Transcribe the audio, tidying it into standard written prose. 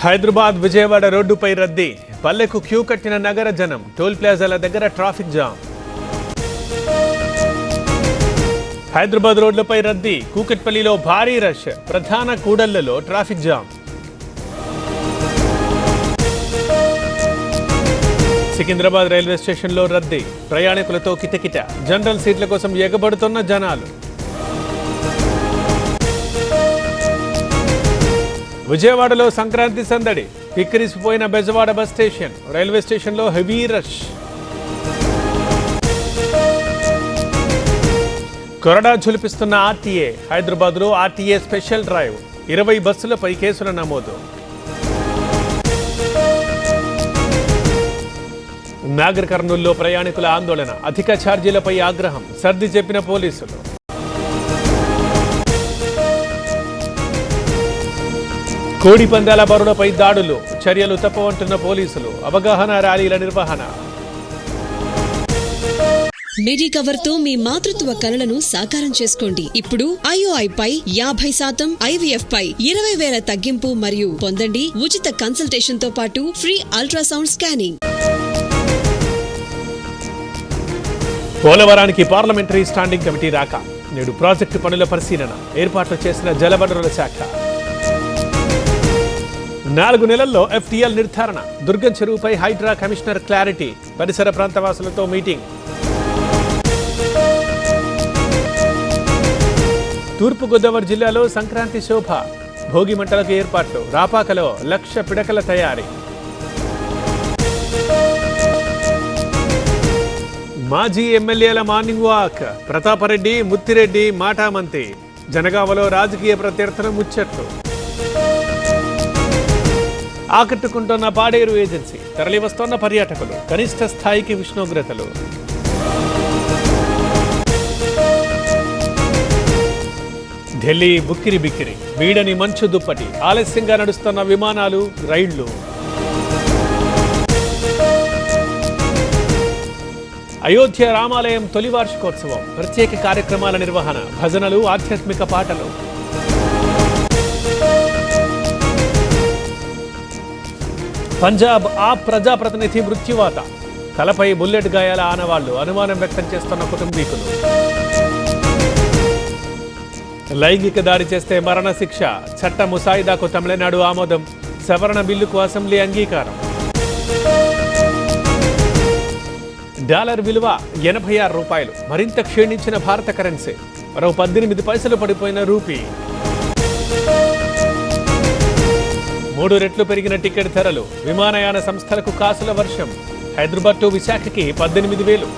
హైదరాబాద్ విజయవాడ రోడ్డుపై రద్దీ, పల్లెకు క్యూ కట్టిన నగర జనం, టోల్ ప్లాజాల దగ్గర ట్రాఫిక్ జామ్. హైదరాబాద్ రోడ్లపై రద్దీ, కూకట్పల్లిలో భారీ రష్, ప్రధాన కూడళ్లలో ట్రాఫిక్ జామ్. సికింద్రాబాద్ రైల్వే స్టేషన్లో రద్దీ, ప్రయాణికులతో కిటకిట, జనరల్ సీట్ల కోసం ఎగబడుతున్న జనాలు. విజయవాడలో సంక్రాంతి సందడి, కిక్కిరిసిపోయిన బెజవాడ బస్ స్టేషన్, రైల్వే స్టేషన్లో హెవీ రష్. కొరడా ఝులిపిస్తున్న ఆర్టీఏ, హైదరాబాద్లో ఆర్టీఏ స్పెషల్ డ్రైవ్, 20 బస్సులపై కేసుల నమోదు. నాగర్ కర్నూల్లో ప్రయాణికుల ఆందోళన, అధిక ఛార్జీలపై ఆగ్రహం, సర్ది చెప్పిన పోలీసులు. కోడి పందాల బరులపై దాడులు, చర్యలు తప్పవంటున్న పోలీసులు, అవగాహన ర్యాలీల నిర్వహణ. మెడికవర్ తో మీ మాతృత్వ కలలను సాకారం చేసుకోండి. ఇప్పుడు IOI పై 50%, IVF పై 20,000 తగ్గింపు మరియు పొందండి ఉచిత కన్సల్టేషన్ తో పాటు ఫ్రీ అల్ట్రాసౌండ్ స్కానింగ్. పోలవరానికి పార్లమెంటరీ స్టాండింగ్ కమిటీ రాక, నేడు ప్రాజెక్టు పనుల పరిశీలన, ఏర్పాట్లు చేసిన జలవనరుల శాఖ. 4 నెలల్లో FTL నిర్ధారణ, దుర్గం చెరువుపై హైడ్రా కమిషనర్ క్లారిటీ, పరిసర ప్రాంతవాసులతో మీటింగ్. తూర్పుగోదావరి జిల్లాలో సంక్రాంతి శోభ, భోగి మంటలకు ఏర్పాట్లు, రాపాకలో 1,00,000 పిడకల తయారీ. మాజీ ఎమ్మెల్యేల మార్నింగ్ వాక్, ప్రతాపరెడ్డి, ముత్తిరెడ్డి మాటామంతి, జనగామలో రాజకీయ ప్రత్యర్థన ముచ్చట్లు. ఆకట్టుకుంటున్న పాడేరు ఏజెన్సీ, తరలివస్తోన్న పర్యాటకులు, కనిష్ట స్థాయికి ఉష్ణోగ్రతలు. ఢిల్లీ బుక్కిరి బిక్కిరి, వీడని మంచు దుప్పటి, ఆలస్యంగా నడుస్తున్న విమానాలు, రైళ్లు. అయోధ్య రామాలయం తొలి వార్షికోత్సవం, ప్రత్యేక కార్యక్రమాల నిర్వహణ, భజనలు, ఆధ్యాత్మిక పాటలు. పంజాబ్ ఆప్ ప్రజాప్రతినిధి మృత్యువాత, తలపై బుల్లెట్ గాయాల ఆనవాళ్లు, అనుమానం వ్యక్తం చేస్తున్న కుటుంబీకులు. లైంగిక దాడి చేస్తే మరణశిక్ష, చట్ట ముసాయిదాకు తమిళనాడు ఆమోదం, సవరణ బిల్లుకు అసెంబ్లీ అంగీకారం. డాలర్ విలువ 86 రూపాయలు, మరింత క్షీణించిన భారత కరెన్సీ, మరో 18 పైసలు పడిపోయిన రూపీ. 3 రెట్లు పెరిగిన టికెట్ ధరలు, విమానయాన సంస్థలకు కాసుల వర్షం, హైదరాబాద్ టు విశాఖకి 18,000.